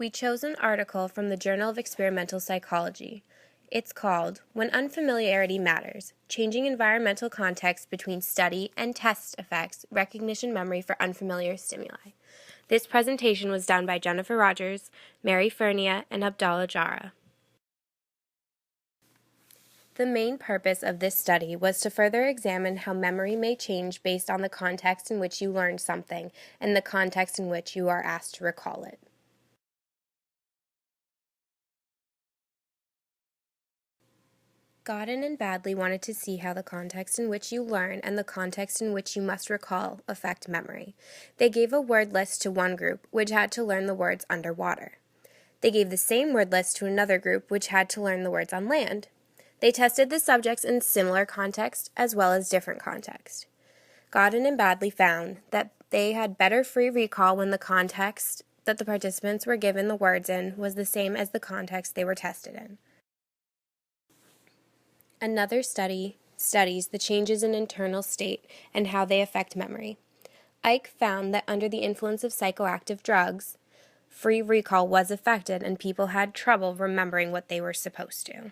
We chose an article from the Journal of Experimental Psychology. It's called When Unfamiliarity Matters, Changing Environmental Context Between Study and Test Affects Recognition Memory for Unfamiliar Stimuli. This presentation was done by Jennifer Rogers, Mary Fernia, and Abdallah Jara. The main purpose of this study was to further examine how memory may change based on the context in which you learned something and the context in which you are asked to recall it. Godin and Badley wanted to see how the context in which you learn and the context in which you must recall affect memory. They gave a word list to one group, which had to learn the words underwater. They gave the same word list to another group, which had to learn the words on land. They tested the subjects in similar context as well as different context. Godin and Badley found that they had better free recall when the context that the participants were given the words in was the same as the context they were tested in. Another study studies the changes in internal state and how they affect memory. Ike found that under the influence of psychoactive drugs, free recall was affected and people had trouble remembering what they were supposed to.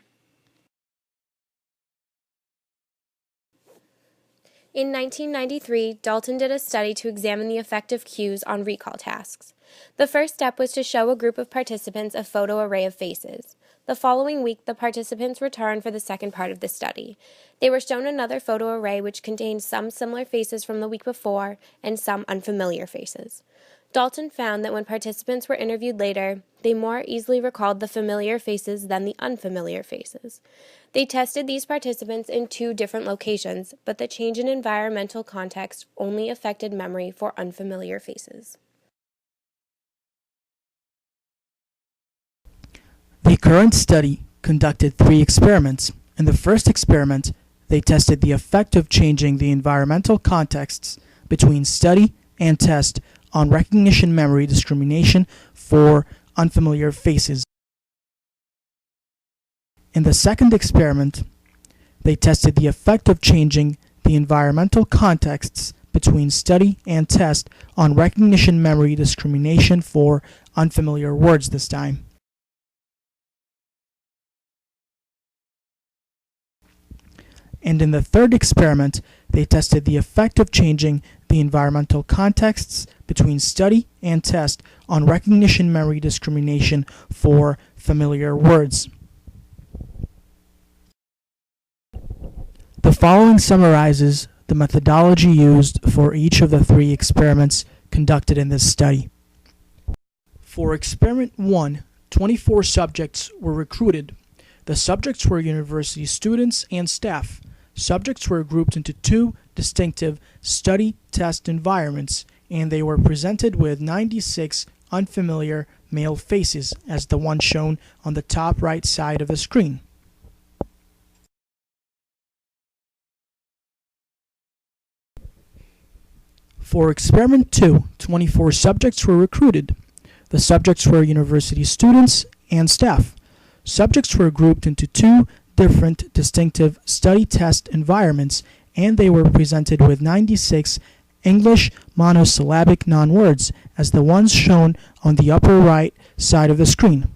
In 1993, Dalton did a study to examine the effect of cues on recall tasks. The first step was to show a group of participants a photo array of faces. The following week, the participants returned for the second part of the study. They were shown another photo array which contained some similar faces from the week before and some unfamiliar faces. Dalton found that when participants were interviewed later, they more easily recalled the familiar faces than the unfamiliar faces. They tested these participants in 2 different locations, but the change in environmental context only affected memory for unfamiliar faces. The current study conducted 3 experiments. In the first experiment, they tested the effect of changing the environmental contexts between study and test on recognition memory discrimination for unfamiliar faces. In the second experiment, they tested the effect of changing the environmental contexts between study and test on recognition memory discrimination for unfamiliar words this time. And in the third experiment, they tested the effect of changing the environmental contexts between study and test on recognition memory discrimination for familiar words. The following summarizes the methodology used for each of the 3 experiments conducted in this study. For experiment 1, 24 subjects were recruited. The subjects were university students and staff. Subjects were grouped into 2 distinctive study test environments, and they were presented with 96 unfamiliar male faces, as the one shown on the top right side of the screen. For experiment 2, 24 subjects were recruited. The subjects were university students and staff. Subjects were grouped into 2 different distinctive study test environments, and they were presented with 96 English monosyllabic non-words, as the ones shown on the upper right side of the screen.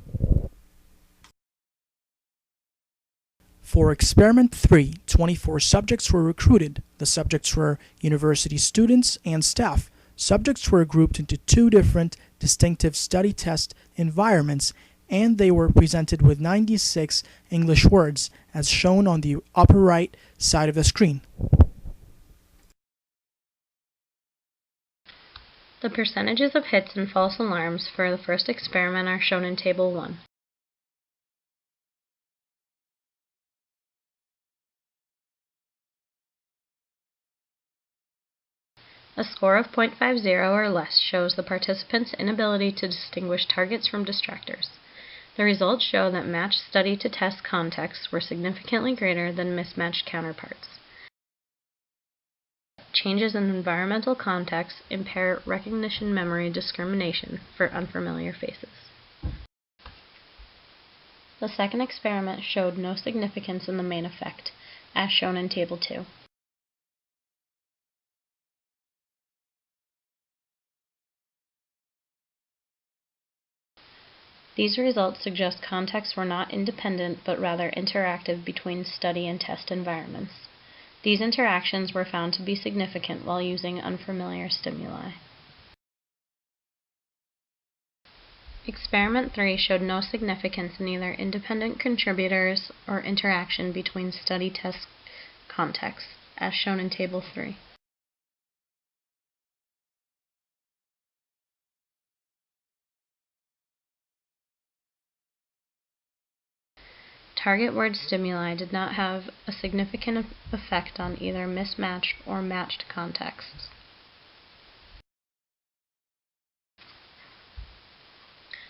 For experiment 3, 24 subjects were recruited. The subjects were university students and staff. Subjects were grouped into 2 different distinctive study test environments, and they were presented with 96 English words, as shown on the upper right side of the screen. The percentages of hits and false alarms for the first experiment are shown in Table 1. A score of 0.50 or less shows the participants' inability to distinguish targets from distractors. The results show that matched study-to-test contexts were significantly greater than mismatched counterparts. Changes in environmental context impair recognition memory discrimination for unfamiliar faces. The second experiment showed no significance in the main effect, as shown in Table 2. These results suggest contexts were not independent but rather interactive between study and test environments. These interactions were found to be significant while using unfamiliar stimuli. Experiment 3 showed no significance in either independent contributors or interaction between study-test contexts, as shown in Table 3. Target word stimuli did not have a significant effect on either mismatched or matched contexts.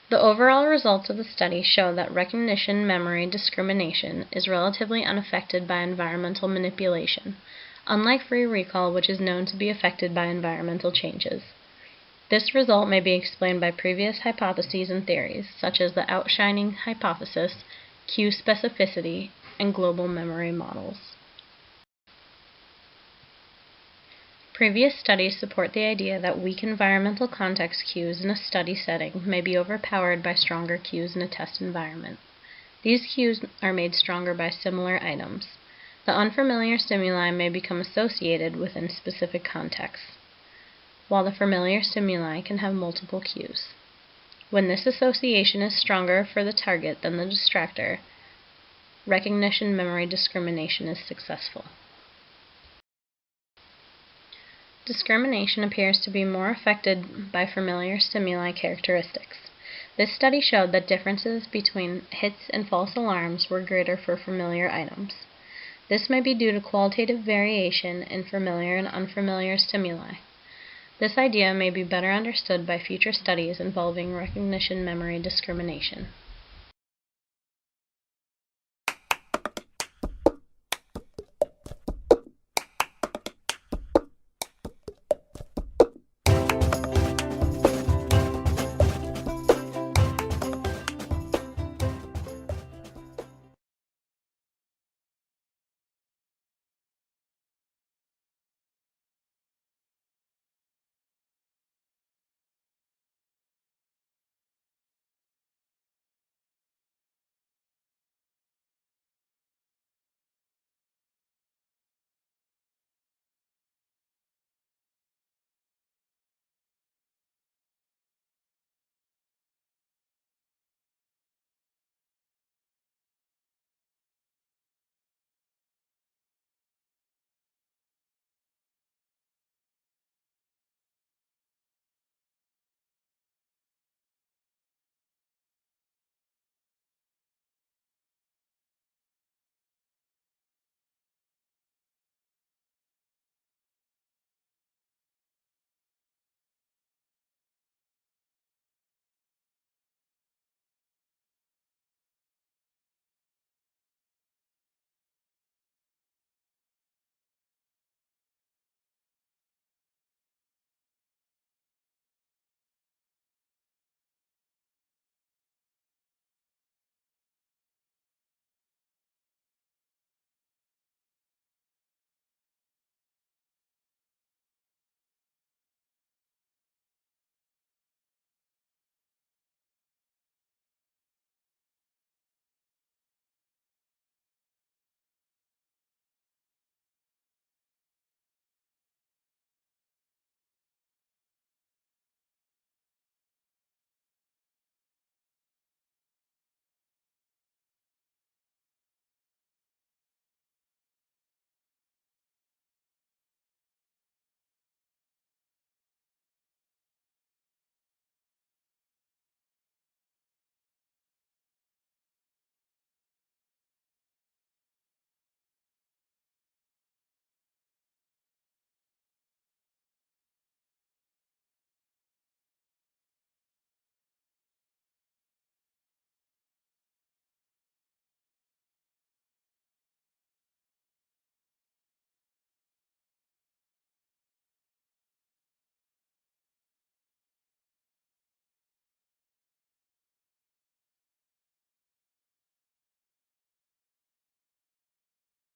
The overall results of the study show that recognition memory discrimination is relatively unaffected by environmental manipulation, unlike free recall, which is known to be affected by environmental changes. This result may be explained by previous hypotheses and theories, such as the outshining hypothesis, cue specificity, and global memory models. Previous studies support the idea that weak environmental context cues in a study setting may be overpowered by stronger cues in a test environment. These cues are made stronger by similar items. The unfamiliar stimuli may become associated within specific contexts, while the familiar stimuli can have multiple cues. When this association is stronger for the target than the distractor, recognition memory discrimination is successful. Discrimination appears to be more affected by familiar stimuli characteristics. This study showed that differences between hits and false alarms were greater for familiar items. This may be due to qualitative variation in familiar and unfamiliar stimuli. This idea may be better understood by future studies involving recognition memory discrimination.